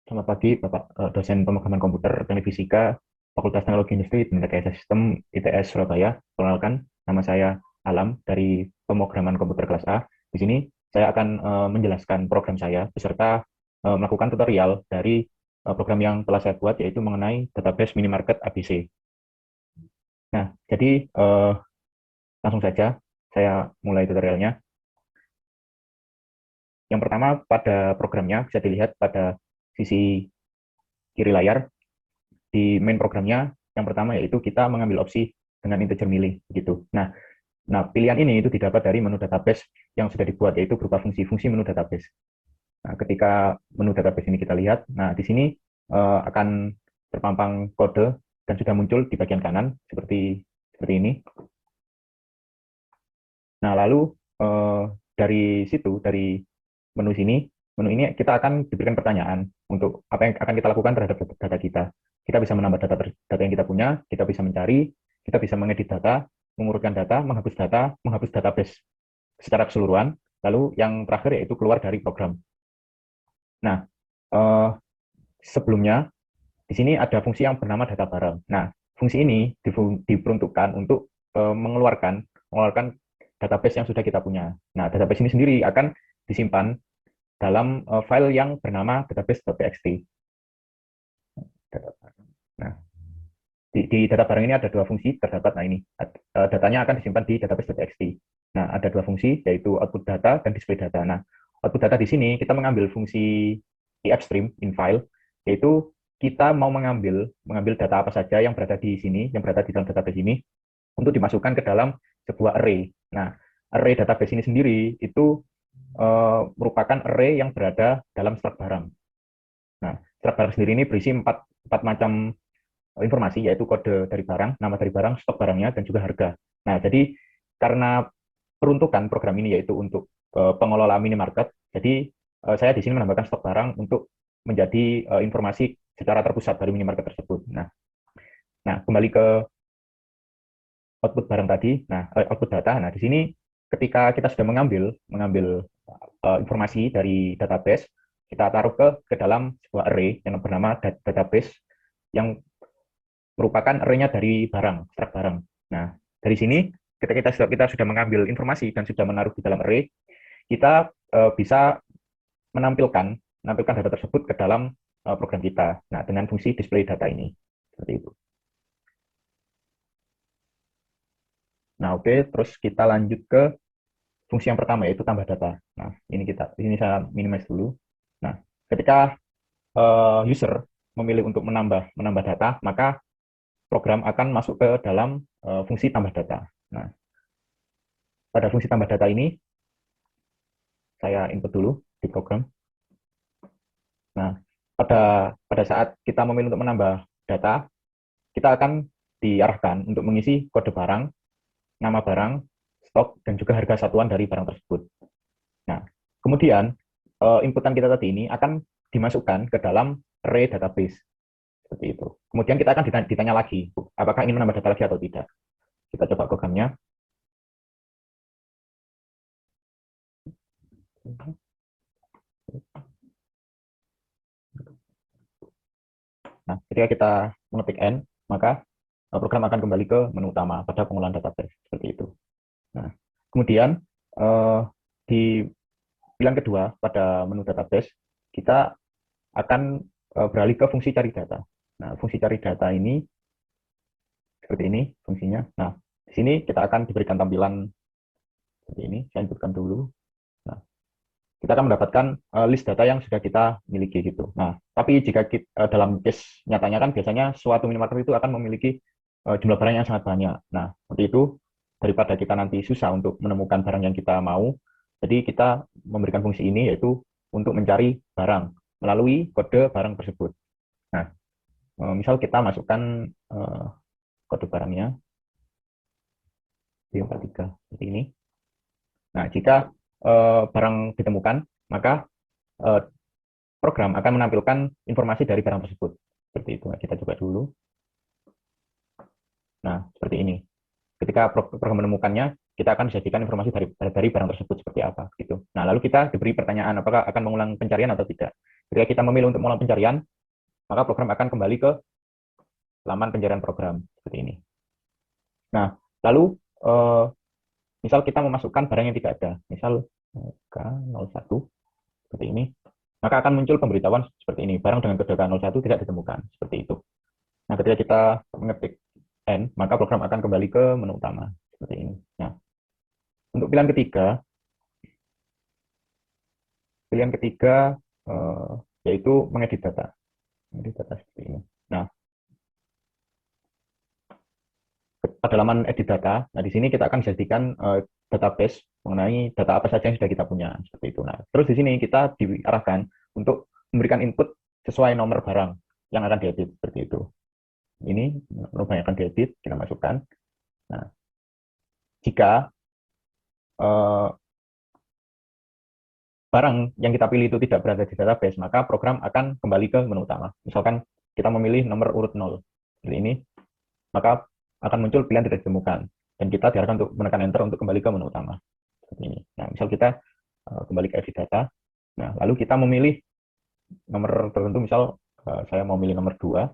Selamat pagi, Bapak dosen pemrograman komputer teknik fisika Fakultas Teknologi Industri dan Rekayasa Sistem ITS Surabaya. Perkenalkan, nama saya Alam dari pemrograman komputer kelas A. Di sini saya akan menjelaskan program saya beserta melakukan tutorial dari program yang telah saya buat, yaitu mengenai database minimarket ABC. Nah, jadi langsung saja saya mulai tutorialnya. Yang pertama, pada programnya bisa dilihat pada sisi kiri layar. Di main programnya yang pertama yaitu kita mengambil opsi dengan integer milih gitu. Nah, pilihan ini itu didapat dari menu database yang sudah dibuat, yaitu berupa fungsi-fungsi menu database. Nah, ketika menu database ini kita lihat, nah di sini akan terpampang kode dan sudah muncul di bagian kanan seperti ini. Nah, lalu dari situ, dari menu ini kita akan diberikan pertanyaan untuk apa yang akan kita lakukan terhadap data kita. Kita bisa menambah data yang kita punya, kita bisa mencari, kita bisa mengedit data, mengurutkan data, menghapus database secara keseluruhan, lalu yang terakhir yaitu keluar dari program. Nah, eh, sebelumnya di sini ada fungsi yang bernama data barang. Nah, fungsi ini diperuntukkan untuk mengeluarkan database yang sudah kita punya. Nah, database ini sendiri akan disimpan dalam file yang bernama database.txt. Nah, di data barang ini ada dua fungsi terdapat. Nah, ini datanya akan disimpan di database.txt. Nah, ada dua fungsi, yaitu output data dan display data. Nah, output data di sini kita mengambil fungsi ifstream in file, yaitu kita mau mengambil data apa saja yang berada di sini, yang berada di dalam database ini, untuk dimasukkan ke dalam sebuah array. Nah, array database ini sendiri itu merupakan array yang berada dalam struct barang. Nah, struct barang sendiri ini berisi empat macam informasi, yaitu kode dari barang, nama dari barang, stok barangnya, dan juga harga. Nah, jadi karena peruntukan program ini yaitu untuk pengelola minimarket, jadi saya di sini menambahkan stok barang untuk menjadi informasi secara terpusat dari minimarket tersebut. Nah, kembali ke output barang tadi, output data. Nah, di sini ketika kita sudah mengambil informasi dari database, kita taruh ke dalam sebuah array yang bernama database yang merupakan array-nya dari barang, struct barang. Nah, dari sini ketika kita sudah mengambil informasi dan sudah menaruh di dalam array, kita bisa menampilkan data tersebut ke dalam program kita. Nah, dengan fungsi display data ini. Seperti itu. Nah, oke, terus kita lanjut ke fungsi yang pertama, yaitu tambah data. Nah, ini saya minimize dulu. Nah, ketika user memilih untuk menambah data, maka program akan masuk ke dalam fungsi tambah data. Nah, pada fungsi tambah data ini saya input dulu di program. Nah, pada saat kita memilih untuk menambah data, kita akan diarahkan untuk mengisi kode barang, nama barang, stok, dan juga harga satuan dari barang tersebut. Nah, kemudian inputan kita tadi ini akan dimasukkan ke dalam array database. Seperti itu. Kemudian kita akan ditanya lagi, apakah ingin menambah data lagi atau tidak. Kita coba programnya. Nah, ketika kita mengetik N, maka program akan kembali ke menu utama pada pengolahan database. Seperti itu. Nah, kemudian di pilihan kedua pada menu database, kita akan beralih ke fungsi cari data. Nah, fungsi cari data ini seperti ini fungsinya. Nah, di sini kita akan diberikan tampilan seperti ini. Saya inputkan dulu. Nah, kita akan mendapatkan list data yang sudah kita miliki gitu. Nah, tapi jika dalam case nyatanya kan biasanya suatu minimarket itu akan memiliki jumlah barang yang sangat banyak. Nah, untuk itu daripada kita nanti susah untuk menemukan barang yang kita mau, jadi kita memberikan fungsi ini yaitu untuk mencari barang melalui kode barang tersebut. Nah, misal kita masukkan kode barangnya B43 seperti ini. Nah, jika barang ditemukan, maka eh, program akan menampilkan informasi dari barang tersebut. Seperti itu. Nah, kita coba dulu. Nah, seperti ini. Ketika program menemukannya, kita akan disajikan informasi dari barang tersebut seperti apa gitu. Nah, lalu kita diberi pertanyaan apakah akan mengulang pencarian atau tidak. Ketika kita memilih untuk mulai pencarian, maka program akan kembali ke laman pencarian program seperti ini. Nah, lalu misal kita memasukkan barang yang tidak ada, misal K01 seperti ini, maka akan muncul pemberitahuan seperti ini, barang dengan kode K01 tidak ditemukan, seperti itu. Nah, ketika kita mengetik N, maka program akan kembali ke menu utama, seperti ini. Nah, untuk pilihan ketiga yaitu mengedit data seperti ini. Nah, pada laman edit data, nah di sini kita akan jadikan database mengenai data apa saja yang sudah kita punya, seperti itu. Nah, terus di sini kita diarahkan untuk memberikan input sesuai nomor barang yang akan diedit, seperti itu. Ini nomor yang akan diedit, kita masukkan. Nah, jika barang yang kita pilih itu tidak berada di database, maka program akan kembali ke menu utama. Misalkan kita memilih nomor urut 0, seperti ini, maka akan muncul pilihan tidak ditemukan. Dan kita diarahkan untuk menekan enter untuk kembali ke menu utama. Seperti ini. Nah, misal kita kembali ke edit data, nah, lalu kita memilih nomor tertentu, misal saya mau milih nomor 2,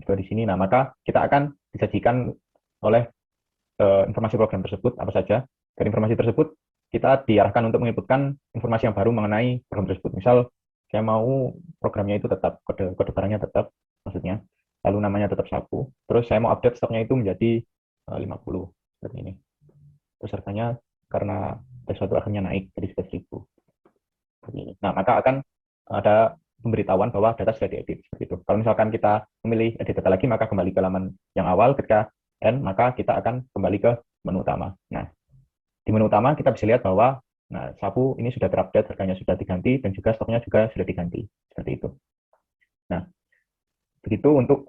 di sini, nah maka kita akan disajikan oleh informasi program tersebut, apa saja. Dari informasi tersebut, kita diarahkan untuk menginputkan informasi yang baru mengenai program tersebut. Misal, saya mau programnya itu tetap, kode barangnya tetap, maksudnya, lalu namanya tetap sapu, terus saya mau update stoknya itu menjadi 50, seperti ini. Terus harganya karena sesuatu akhirnya naik jadi 11.000. Nah, maka akan ada pemberitahuan bahwa data sudah diedit, seperti itu. Kalau misalkan kita memilih edit data lagi, maka kembali ke laman yang awal, ketika N, maka kita akan kembali ke menu utama. Nah, di menu utama kita bisa lihat bahwa sapu ini sudah terupdate, harganya sudah diganti, dan juga stoknya juga sudah diganti, seperti itu. Nah, begitu untuk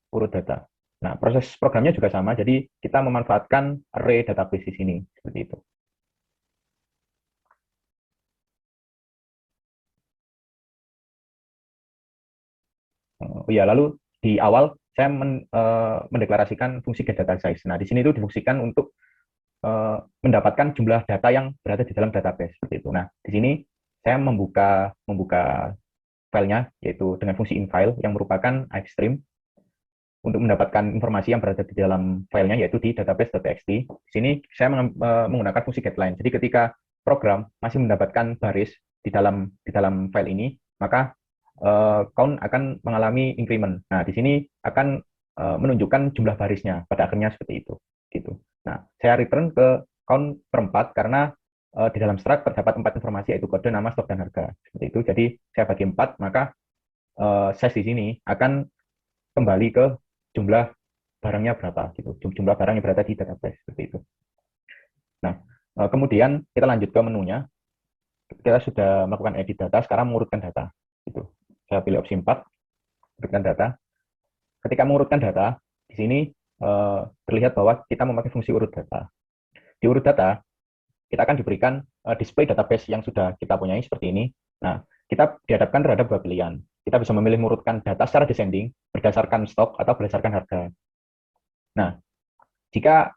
urut data. Nah, proses programnya juga sama, jadi kita memanfaatkan array database di sini, seperti itu. Ya, lalu di awal saya mendeklarasikan fungsi getDataSize. Nah, di sini itu difungsikan untuk mendapatkan jumlah data yang berada di dalam database, seperti itu. Nah, di sini saya membuka filenya, yaitu dengan fungsi inFile yang merupakan ifstream untuk mendapatkan informasi yang berada di dalam filenya, yaitu di database.txt. Di sini saya menggunakan fungsi getLine. Jadi ketika program masih mendapatkan baris di dalam file ini, maka count akan mengalami increment. Nah, di sini akan menunjukkan jumlah barisnya pada akhirnya seperti itu. Gitu. Nah, saya return ke count per 4 karena di dalam struct terdapat 4 informasi, yaitu kode, nama, stok, dan harga. Seperti itu. Jadi saya bagi 4, maka size di sini akan kembali ke jumlah barangnya berapa, gitu. Jumlah barang yang berada di database, seperti itu. Nah, kemudian kita lanjut ke menunya. Kita sudah melakukan edit data, sekarang mengurutkan data. Gitu. Saya pilih opsi 4, urutkan data. Ketika mengurutkan data, di sini terlihat bahwa kita memakai fungsi urut data. Di urut data, kita akan diberikan display database yang sudah kita punyai seperti ini. Nah, kita dihadapkan terhadap dua pilihan. Kita bisa memilih mengurutkan data secara descending berdasarkan stok atau berdasarkan harga. Nah, jika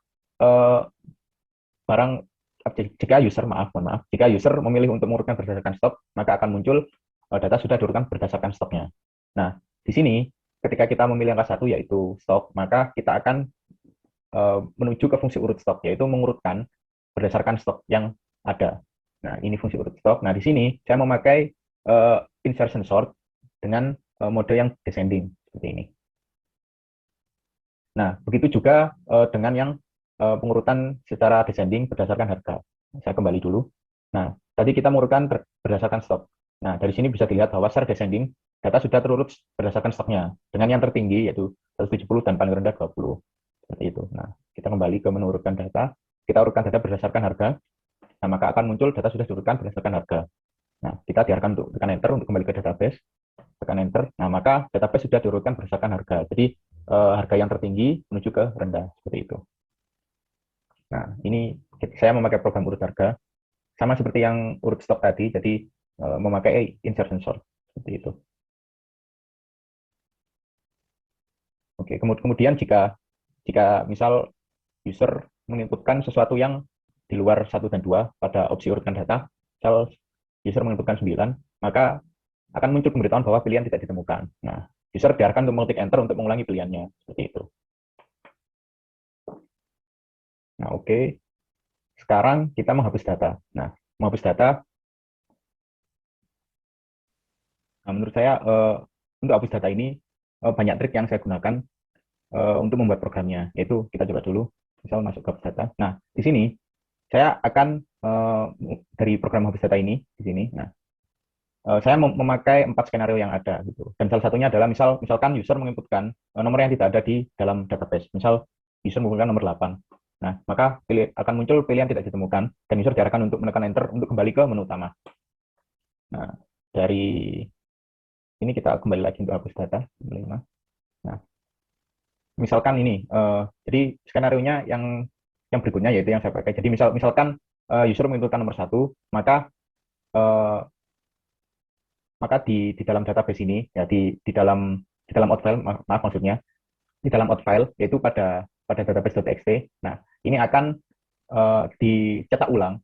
jika user memilih untuk mengurutkan berdasarkan stok, maka akan muncul data sudah diurutkan berdasarkan stoknya. Nah, di sini ketika kita memilih angka 1 yaitu stok, maka kita akan menuju ke fungsi urut stok, yaitu mengurutkan berdasarkan stok yang ada. Nah, ini fungsi urut stok. Nah, di sini saya memakai insertion sort dengan mode yang descending seperti ini. Nah, begitu juga dengan yang pengurutan secara descending berdasarkan harga. Saya kembali dulu. Nah, tadi kita mengurutkan berdasarkan stok. Nah, dari sini bisa dilihat bahwa secara descending data sudah terurut berdasarkan stoknya. Dengan yang tertinggi yaitu 170 dan paling rendah 20. Seperti itu. Nah, kita kembali ke menu urutkan data. Kita urutkan data berdasarkan harga. Nah, maka akan muncul data sudah diurutkan berdasarkan harga. Nah, kita diarahkan untuk tekan enter untuk kembali ke database. Tekan enter. Nah, maka database sudah diurutkan berdasarkan harga. Jadi, harga yang tertinggi menuju ke rendah. Seperti itu. Nah, ini saya memakai program urut harga. Sama seperti yang urut stok tadi, jadi memakai insertion sort. Seperti itu. Oke, kemudian jika misal user menginputkan sesuatu yang di luar 1 dan 2 pada opsi urutkan data, misal user menginputkan 9, maka akan muncul pemberitahuan bahwa pilihan tidak ditemukan. Nah, user diarahkan untuk mengetik enter untuk mengulangi pilihannya, seperti itu. Nah, oke. Sekarang kita menghapus data. Nah, menghapus data, nah, menurut saya untuk hapus data ini banyak trik yang saya gunakan untuk membuat programnya. Yaitu kita coba dulu, misal masuk ke hapus data. Nah, di sini saya akan dari program hapus data ini di sini. Nah, saya memakai 4 skenario yang ada gitu. Dan salah satunya adalah misalkan user menginputkan nomor yang tidak ada di dalam database. Misal user menginputkan nomor 8. Nah, maka akan muncul pilihan tidak ditemukan dan user diarahkan untuk menekan enter untuk kembali ke menu utama. Nah, dari ini kita kembali lagi untuk hapus data 5. Nah, misalkan ini jadi skenario-nya yang berikutnya yaitu yang saya pakai. Jadi misalkan user menginputkan nomor 1, maka di dalam database ini ya di dalam outfile maaf maksudnya di dalam outfile yaitu pada database.txt. Nah, ini akan dicetak ulang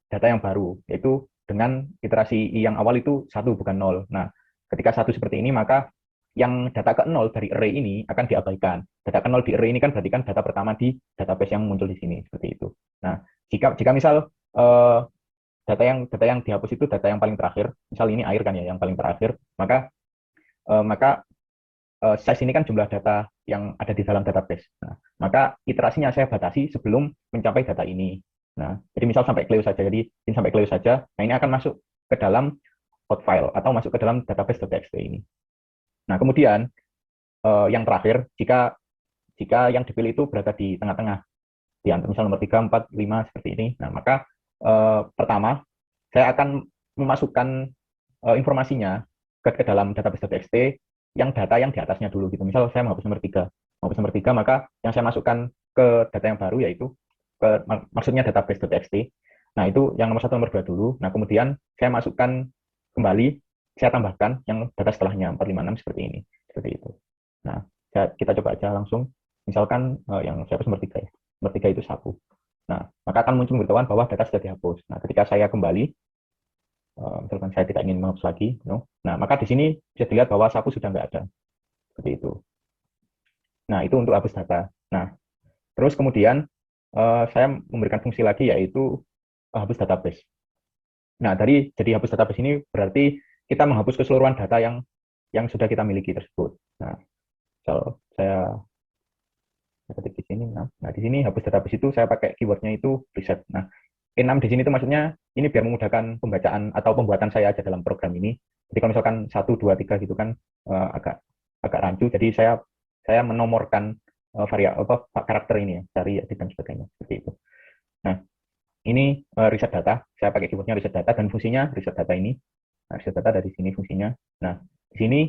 data yang baru yaitu dengan iterasi yang awal itu 1 bukan 0. Nah, ketika 1 seperti ini maka yang data ke 0 dari array ini akan diabaikan. Data ke 0 di array ini kan berarti kan data pertama di database yang muncul di sini seperti itu. Nah, jika misal data yang dihapus itu data yang paling terakhir, misal ini air kan ya yang paling terakhir, maka size ini kan jumlah data yang ada di dalam database. Nah, maka iterasinya saya batasi sebelum mencapai data ini. Nah, jadi misal sampai close saja, jadi ini sampai close saja. Nah, ini akan masuk ke dalam hot file atau masuk ke dalam database.txt ini. Nah, kemudian yang terakhir, jika yang dipilih itu berada di tengah-tengah, di antara misal nomor 3, 4, 5 seperti ini. Nah, maka pertama saya akan memasukkan informasinya ke dalam database.txt yang data yang di atasnya dulu gitu. Misal saya menghapus nomor 3. Menghapus nomor 3, maka yang saya masukkan ke data yang baru yaitu maksudnya database.txt. Nah, itu yang nomor 1 nomor 2 dulu. Nah, kemudian saya masukkan kembali, saya tambahkan yang data setelahnya 4, 5, 6 seperti ini. Seperti itu. Nah, kita coba aja langsung. Misalkan yang saya hapus nomor 3 ya. Nomor 3 itu 1. Nah, maka akan muncul pemberitahuan bahwa data sudah dihapus. Nah, ketika saya kembali, misalkan saya tidak ingin menghapus lagi, nah maka di sini bisa dilihat bahwa sapu sudah nggak ada, seperti itu. Nah, itu untuk hapus data. Nah, terus kemudian saya memberikan fungsi lagi yaitu hapus database. Nah, jadi hapus database ini berarti kita menghapus keseluruhan data yang sudah kita miliki tersebut. Nah, kalau saya ketik di sini, nah di sini hapus database itu saya pakai keywordnya itu reset. Nah, E6 di sini itu maksudnya ini biar memudahkan pembacaan atau pembuatan saya aja dalam program ini. Jadi kalau misalkan 1, 2, 3 gitu kan agak rancu. Jadi saya menomorkan karakter ini ya, dari edit dan sebagainya seperti itu. Nah, ini reset data. Saya pakai keywordnya reset data dan fungsinya reset data ini. Nah, reset data dari sini fungsinya. Nah, di sini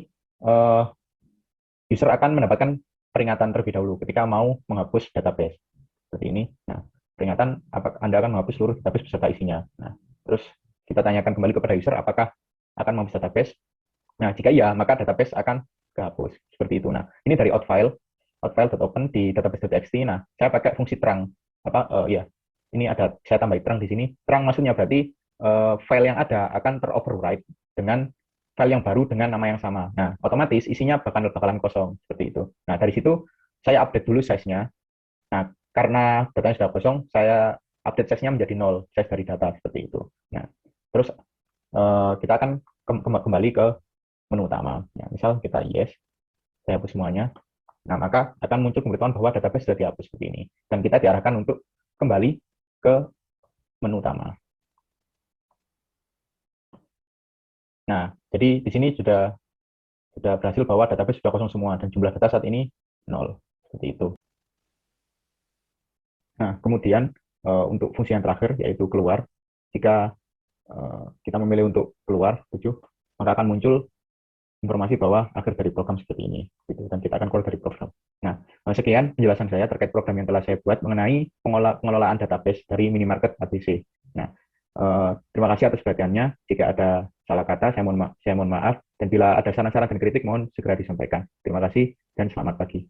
user akan mendapatkan peringatan terlebih dahulu ketika mau menghapus database seperti ini. Nah, peringatan apakah Anda akan menghapus seluruh database beserta isinya. Nah, terus kita tanyakan kembali kepada user apakah akan menghapus database. Nah, jika iya, maka database akan kehapus. Seperti itu. Nah, ini dari outfile.open di database.txt. Nah, saya pakai fungsi terang. Ini ada saya tambah terang di sini. Terang maksudnya berarti file yang ada akan teroverwrite dengan file yang baru dengan nama yang sama. Nah, otomatis isinya bakalan kosong seperti itu. Nah, dari situ saya update dulu size-nya. Nah, karena datanya sudah kosong, saya update size-nya menjadi 0, size dari data seperti itu. Nah, terus kita akan kembali ke menu utama. Ya, misal kita yes, saya hapus semuanya. Nah, maka akan muncul pemberitahuan bahwa database sudah dihapus seperti ini. Dan kita diarahkan untuk kembali ke menu utama. Nah, jadi di sini sudah berhasil bahwa database sudah kosong semua dan jumlah data saat ini 0. Seperti itu. Nah, kemudian untuk fungsi yang terakhir yaitu keluar. Jika kita memilih untuk keluar 7, maka akan muncul informasi bahwa akhir dari program seperti ini, gitu, dan kita akan keluar dari program. Nah, sekian penjelasan saya terkait program yang telah saya buat mengenai pengelolaan database dari minimarket ABC. Nah, terima kasih atas perhatiannya. Jika ada salah kata, saya mohon maaf. Dan bila ada saran-saran dan kritik, mohon segera disampaikan. Terima kasih dan selamat pagi.